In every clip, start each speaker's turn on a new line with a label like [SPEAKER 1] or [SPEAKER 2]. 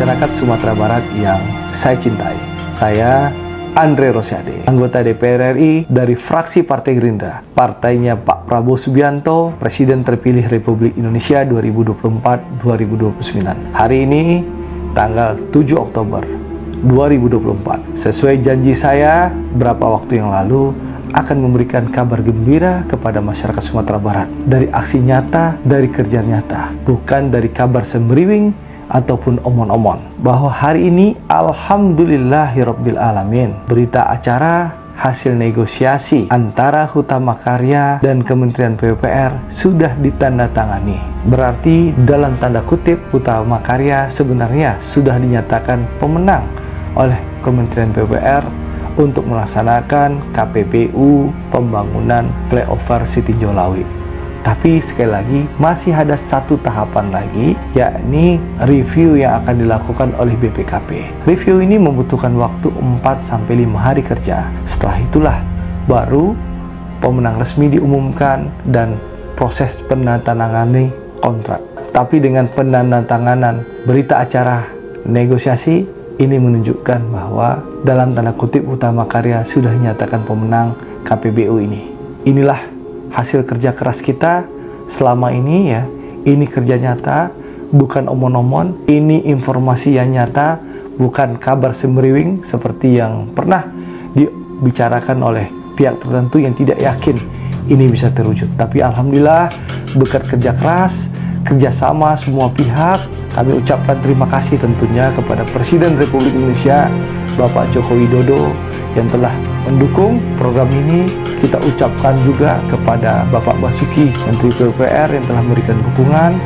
[SPEAKER 1] masyarakat Sumatera Barat yang saya cintai. Saya Andre Rosiade, anggota DPR RI dari fraksi Partai Gerindra, partainya Pak Prabowo Subianto, Presiden terpilih Republik Indonesia 2024-2029. Hari ini, tanggal 7 Oktober 2024, sesuai janji saya berapa waktu yang lalu, akan memberikan kabar gembira kepada masyarakat Sumatera Barat. Dari aksi nyata, dari kerja nyata, bukan dari kabar semriwing ataupun omon-omon. Bahwa hari ini alhamdulillahirabbil alamin, berita acara hasil negosiasi antara Hutama Karya dan Kementerian PUPR sudah ditandatangani. Berarti dalam tanda kutip Hutama Karya sebenarnya sudah dinyatakan pemenang oleh Kementerian PUPR untuk melaksanakan KPPU pembangunan flyover Sitinjau Lawi. Tapi sekali lagi masih ada satu tahapan lagi, yakni review yang akan dilakukan oleh BPKP. Review ini membutuhkan waktu 4-5 hari kerja. Setelah itulah baru pemenang resmi diumumkan dan proses penandatanganan kontrak. Tapi dengan penandatanganan berita acara negosiasi, ini menunjukkan bahwa dalam tanda kutip Hutama Karya sudah dinyatakan pemenang KPBU ini. Inilah hasil kerja keras kita selama ini ya. Ini kerja nyata, bukan omon-omon. Ini informasi yang nyata, bukan kabar semriwing seperti yang pernah dibicarakan oleh pihak tertentu yang tidak yakin ini bisa terwujud. Tapi alhamdulillah berkat kerja keras, kerjasama semua pihak, kami ucapkan terima kasih tentunya kepada Presiden Republik Indonesia Bapak Joko Widodo yang telah mendukung program ini. Kita ucapkan juga kepada Bapak Basuki, Menteri PUPR yang telah memberikan dukungan,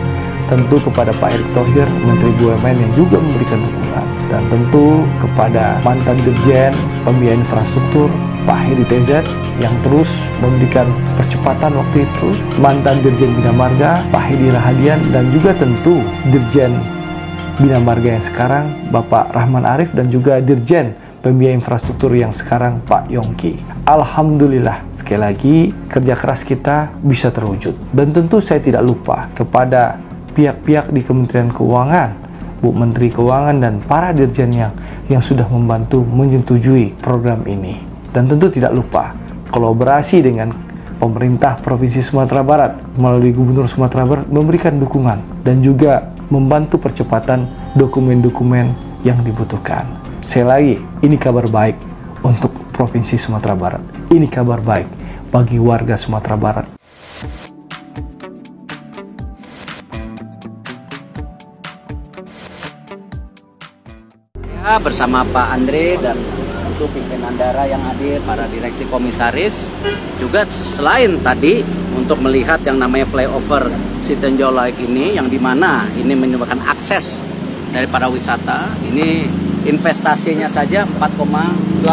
[SPEAKER 1] tentu kepada Pak Erick Thohir, Menteri BUMN yang juga memberikan dukungan, dan tentu kepada mantan Dirjen Pembiayaan Infrastruktur Pak Heri TZ yang terus memberikan percepatan waktu itu, mantan Dirjen Bina Marga Pak Hedi Rahadian, dan juga tentu Dirjen Bina Marga yang sekarang Bapak Rahman Arif, dan juga Dirjen Pembiayaan Infrastruktur yang sekarang Pak Yongki. Alhamdulillah, sekali lagi kerja keras kita bisa terwujud. Dan tentu saya tidak lupa kepada pihak-pihak di Kementerian Keuangan, Bu Menteri Keuangan dan para dirjennya yang sudah membantu menyetujui program ini. Dan tentu tidak lupa kolaborasi dengan pemerintah Provinsi Sumatera Barat melalui Gubernur Sumatera Barat memberikan dukungan dan juga membantu percepatan dokumen-dokumen yang dibutuhkan. Sekali lagi, ini kabar baik untuk Provinsi Sumatera Barat. Ini kabar baik bagi warga Sumatera Barat.
[SPEAKER 2] Ya, bersama Pak Andre dan tentu pimpinan daerah yang hadir, para direksi komisaris, juga selain tadi untuk melihat yang namanya flyover Sitinjau Lawi ini, yang dimana ini menyebabkan akses dari para wisata. Ini investasinya saja 4,8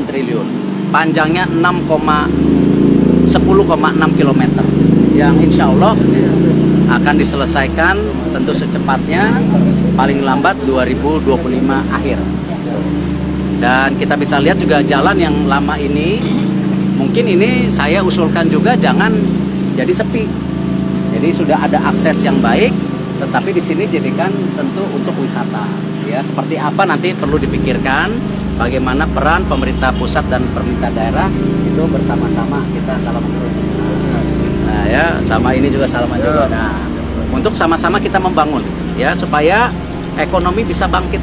[SPEAKER 2] triliun, panjangnya 10,6 km, yang insya Allah akan diselesaikan tentu secepatnya, paling lambat 2025 akhir. Dan kita bisa lihat juga jalan yang lama ini, mungkin ini saya usulkan juga jangan jadi sepi. Jadi sudah ada akses yang baik, tetapi di sini jadikan tentu untuk wisata. Ya, seperti apa nanti perlu dipikirkan, bagaimana peran pemerintah pusat dan pemerintah daerah itu bersama-sama kita salaman terus. Nah ya, sama ini juga salaman juga. Nah, untuk sama-sama kita membangun ya supaya ekonomi bisa bangkit.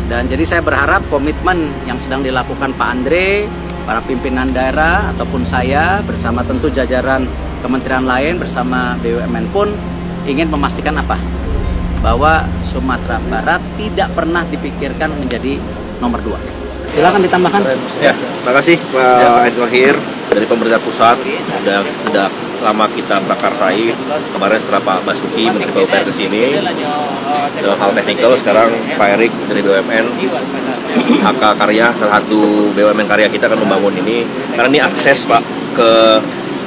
[SPEAKER 2] Dan jadi saya berharap komitmen yang sedang dilakukan Pak Andre, para pimpinan daerah ataupun saya bersama tentu jajaran kementerian lain bersama BUMN pun ingin memastikan apa? Bahwa Sumatera Barat tidak pernah dipikirkan menjadi nomor 2. Silakan ditambahkan.
[SPEAKER 3] Ya, terima kasih Pak Erick Thohir dari pemerintah pusat. Sudah lama kita prakarsai. Kemarin setelah Pak Basuki Menteri PUPR ke sini dalam hal teknikal, sekarang Pak Erick dari BUMN HK Karya, salah satu BUMN karya kita akan membangun ini. Karena ini akses Pak ke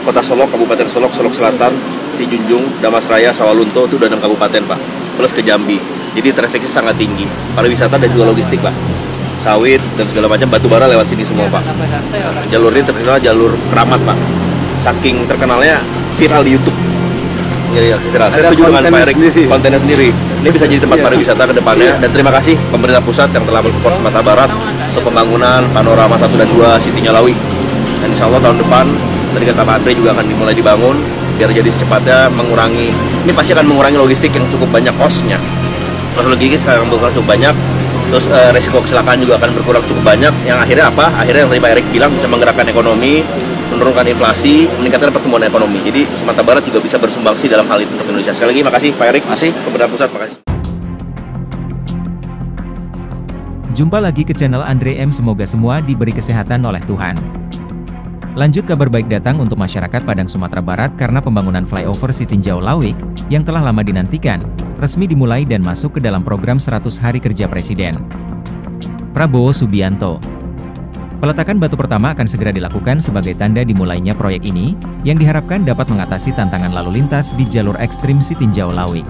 [SPEAKER 3] Kota Solok, Kabupaten Solok, Solok Selatan, Sijunjung, Damasraya, Sawalunto, itu udah 6 kabupaten Pak, plus ke Jambi. Jadi trafiknya sangat tinggi, pariwisata dan juga logistik Pak, sawit dan segala macam, batu bara lewat sini semua Pak. Jalur ini terkenal jalur keramat Pak, saking terkenalnya viral di YouTube. Ya, viral. Saya setuju dengan Pak Erick, kontennya sendiri. ini bisa jadi tempat pariwisata ke depannya. Dan terima kasih pemerintah pusat yang telah mensupport Sumatera Barat untuk pembangunan Panorama 1 dan 2 City Nyalawi. Dan insya Allah tahun depan, tadi kata Pak Andre juga akan dimulai dibangun, biar jadi secepatnya mengurangi, ini pasti akan mengurangi logistik yang cukup banyak cost-nya. Terus logistik akan berkurang cukup banyak, terus resiko kecelakaan juga akan berkurang cukup banyak, yang akhirnya apa? Akhirnya yang tadi Pak Erik bilang bisa menggerakkan ekonomi, menurunkan inflasi, meningkatkan pertumbuhan ekonomi. Jadi Sumatera Barat juga bisa bersumbangsi dalam hal itu untuk Indonesia. Sekali lagi makasih Pak Erik, makasih pemerintah pusat, makasih.
[SPEAKER 4] Jumpa lagi ke channel Andre M. Semoga semua diberi kesehatan oleh Tuhan. Lanjut kabar baik datang untuk masyarakat Padang Sumatera Barat karena pembangunan flyover Sitinjau Lawik yang telah lama dinantikan, resmi dimulai dan masuk ke dalam program 100 hari kerja Presiden Prabowo Subianto. Peletakan batu pertama akan segera dilakukan sebagai tanda dimulainya proyek ini, yang diharapkan dapat mengatasi tantangan lalu lintas di jalur ekstrim Sitinjau Lawik.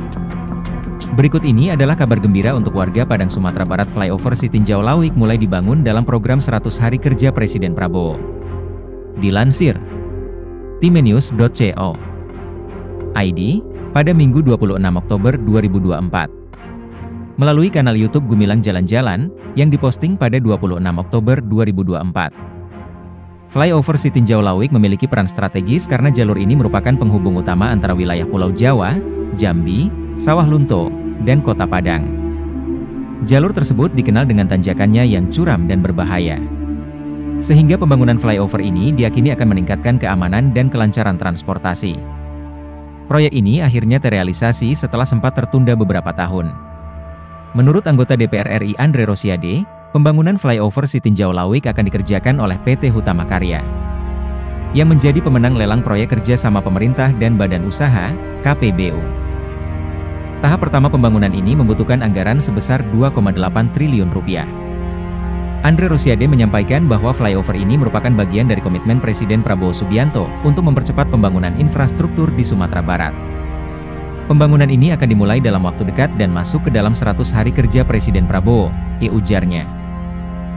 [SPEAKER 4] Berikut ini adalah kabar gembira untuk warga Padang Sumatera Barat. Flyover Sitinjau Lawik mulai dibangun dalam program 100 hari kerja Presiden Prabowo. Dilansir timenews.co ID pada Minggu 26 Oktober 2024. Melalui kanal YouTube Gumilang Jalan-Jalan yang diposting pada 26 Oktober 2024. Flyover Sitinjau Lawik memiliki peran strategis karena jalur ini merupakan penghubung utama antara wilayah Pulau Jawa, Jambi, Sawah Lunto, dan Kota Padang. Jalur tersebut dikenal dengan tanjakannya yang curam dan berbahaya. Sehingga pembangunan flyover ini diyakini akan meningkatkan keamanan dan kelancaran transportasi. Proyek ini akhirnya terrealisasi setelah sempat tertunda beberapa tahun. Menurut anggota DPR RI Andre Rosiade, pembangunan flyover Sitinjau Lawik akan dikerjakan oleh PT Hutama Karya, yang menjadi pemenang lelang proyek kerja sama pemerintah dan badan usaha, KPBU. Tahap pertama pembangunan ini membutuhkan anggaran sebesar 2,8 triliun rupiah. Andre Rosiade menyampaikan bahwa flyover ini merupakan bagian dari komitmen Presiden Prabowo Subianto untuk mempercepat pembangunan infrastruktur di Sumatera Barat. Pembangunan ini akan dimulai dalam waktu dekat dan masuk ke dalam 100 hari kerja Presiden Prabowo, ujarnya.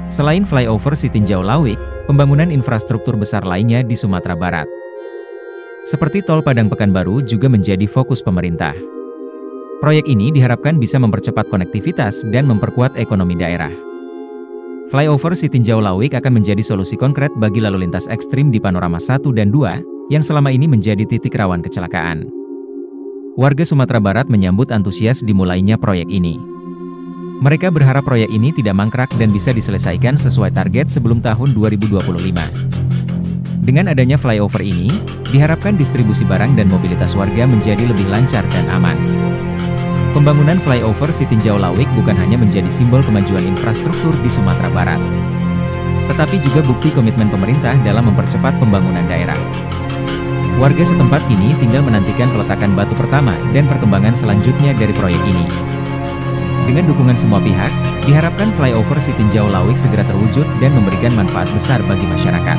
[SPEAKER 4] Selain flyover Sitinjau Lawik, pembangunan infrastruktur besar lainnya di Sumatera Barat, seperti Tol Padang Pekanbaru juga menjadi fokus pemerintah. Proyek ini diharapkan bisa mempercepat konektivitas dan memperkuat ekonomi daerah. Flyover Sitinjau Lawik akan menjadi solusi konkret bagi lalu lintas ekstrim di Panorama 1 dan 2, yang selama ini menjadi titik rawan kecelakaan. Warga Sumatera Barat menyambut antusias dimulainya proyek ini. Mereka berharap proyek ini tidak mangkrak dan bisa diselesaikan sesuai target sebelum tahun 2025. Dengan adanya flyover ini, diharapkan distribusi barang dan mobilitas warga menjadi lebih lancar dan aman. Pembangunan flyover Sitinjau Lawik bukan hanya menjadi simbol kemajuan infrastruktur di Sumatera Barat, tetapi juga bukti komitmen pemerintah dalam mempercepat pembangunan daerah. Warga setempat kini tinggal menantikan peletakan batu pertama dan perkembangan selanjutnya dari proyek ini. Dengan dukungan semua pihak, diharapkan flyover Sitinjau Lawik segera terwujud dan memberikan manfaat besar bagi masyarakat.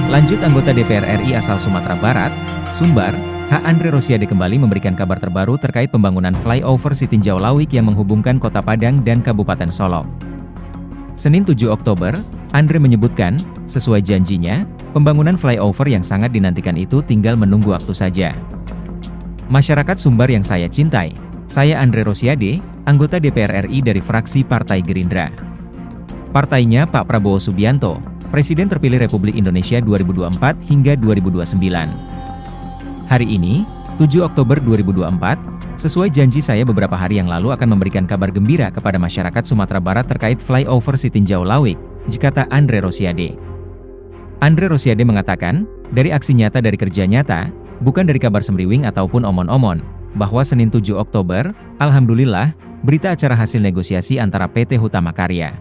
[SPEAKER 4] Lanjut anggota DPR RI asal Sumatera Barat, Sumbar, H. Andre Rosiade kembali memberikan kabar terbaru terkait pembangunan flyover Sitinjau Lawik yang menghubungkan Kota Padang dan Kabupaten Solok. Senin 7 Oktober, Andre menyebutkan, sesuai janjinya, pembangunan flyover yang sangat dinantikan itu tinggal menunggu waktu saja. Masyarakat Sumbar yang saya cintai, saya Andre Rosiade, anggota DPR RI dari fraksi Partai Gerindra. Partainya Pak Prabowo Subianto, Presiden terpilih Republik Indonesia 2024 hingga 2029. Hari ini, 7 Oktober 2024, sesuai janji saya beberapa hari yang lalu akan memberikan kabar gembira kepada masyarakat Sumatera Barat terkait flyover Sitinjau Lawik, kata Andre Rosiade. Andre Rosiade mengatakan, dari aksi nyata dari kerja nyata, bukan dari kabar semriwing ataupun omon-omon, bahwa Senin 7 Oktober, alhamdulillah, berita acara hasil negosiasi antara PT Hutama Karya,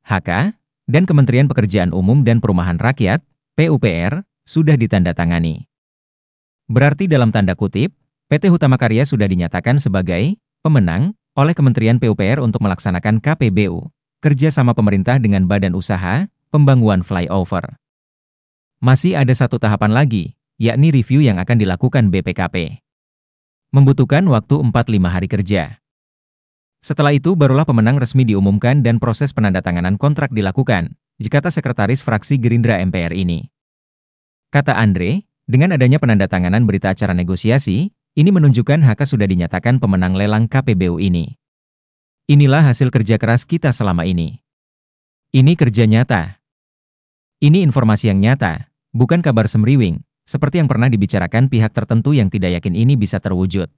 [SPEAKER 4] HK, dan Kementerian Pekerjaan Umum dan Perumahan Rakyat, PUPR, sudah ditandatangani. Berarti dalam tanda kutip, PT Hutama Karya sudah dinyatakan sebagai pemenang oleh Kementerian PUPR untuk melaksanakan KPBU, kerja sama pemerintah dengan badan usaha, pembangunan flyover. Masih ada satu tahapan lagi, yakni review yang akan dilakukan BPKP. Membutuhkan waktu 45 hari kerja. Setelah itu barulah pemenang resmi diumumkan dan proses penandatanganan kontrak dilakukan, kata Sekretaris Fraksi Gerindra MPR ini. Kata Andre, dengan adanya penandatanganan berita acara negosiasi, Ini menunjukkan HK sudah dinyatakan pemenang lelang KPBU ini. Inilah hasil kerja keras kita selama ini. Ini kerja nyata. Ini informasi yang nyata, bukan kabar semriwing, seperti yang pernah dibicarakan pihak tertentu yang tidak yakin ini bisa terwujud.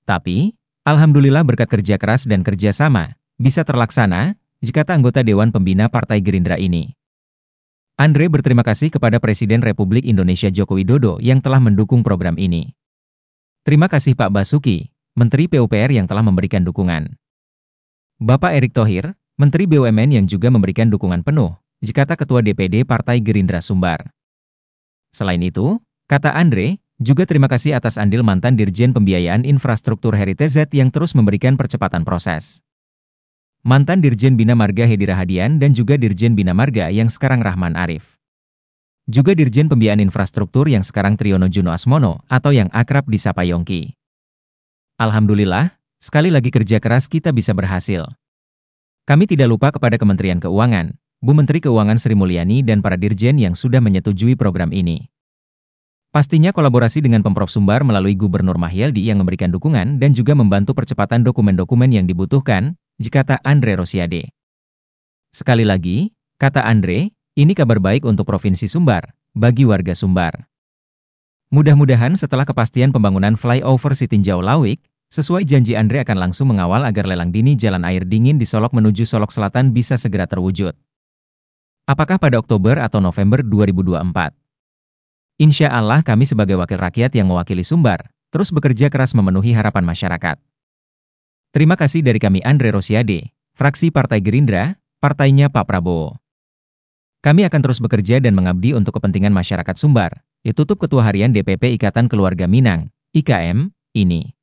[SPEAKER 4] Tapi, alhamdulillah berkat kerja keras dan kerjasama, bisa terlaksana, kata anggota Dewan Pembina Partai Gerindra ini. Andre berterima kasih kepada Presiden Republik Indonesia Joko Widodo yang telah mendukung program ini. Terima kasih Pak Basuki, Menteri PUPR yang telah memberikan dukungan. Bapak Erick Thohir, Menteri BUMN yang juga memberikan dukungan penuh, kata Ketua DPD Partai Gerindra Sumbar. Selain itu, kata Andre, juga terima kasih atas andil mantan Dirjen Pembiayaan Infrastruktur Heri TZ yang terus memberikan percepatan proses. Mantan Dirjen Bina Marga Hedi Rahadian dan juga Dirjen Bina Marga yang sekarang Rahman Arif. Juga Dirjen Pembiayaan Infrastruktur yang sekarang Triyono Juno Asmono atau yang akrab disapa Yongki. Alhamdulillah, sekali lagi kerja keras kita bisa berhasil. Kami tidak lupa kepada Kementerian Keuangan, Bu Menteri Keuangan Sri Mulyani dan para dirjen yang sudah menyetujui program ini. Pastinya kolaborasi dengan Pemprov Sumbar melalui Gubernur Mahyaldi yang memberikan dukungan dan juga membantu percepatan dokumen-dokumen yang dibutuhkan, kata Andre Rosiade. Sekali lagi, kata Andre, ini kabar baik untuk Provinsi Sumbar, bagi warga Sumbar. Mudah-mudahan setelah kepastian pembangunan flyover Sitinjau Lawik, sesuai janji Andre akan langsung mengawal agar lelang dini jalan air dingin di Solok menuju Solok Selatan bisa segera terwujud. Apakah pada Oktober atau November 2024? Insya Allah kami sebagai wakil rakyat yang mewakili Sumbar, terus bekerja keras memenuhi harapan masyarakat. Terima kasih dari kami Andre Rosiade, fraksi Partai Gerindra, partainya Pak Prabowo. Kami akan terus bekerja dan mengabdi untuk kepentingan masyarakat Sumbar, ditutup Ketua Harian DPP Ikatan Keluarga Minang, IKM, ini.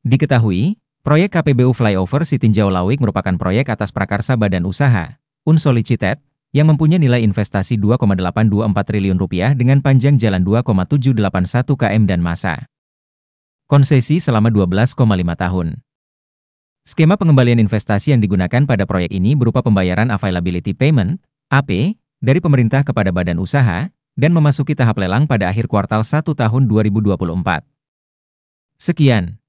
[SPEAKER 4] Diketahui, proyek KPBU Flyover Sitinjau Lawik merupakan proyek atas prakarsa Badan Usaha, Unsolicited, yang mempunyai nilai investasi Rp2,824 triliun dengan panjang jalan 2,781 km dan masa konsesi selama 12,5 tahun. Skema pengembalian investasi yang digunakan pada proyek ini berupa pembayaran Availability Payment, AP, dari pemerintah kepada badan usaha, dan memasuki tahap lelang pada akhir kuartal 1 tahun 2024. Sekian,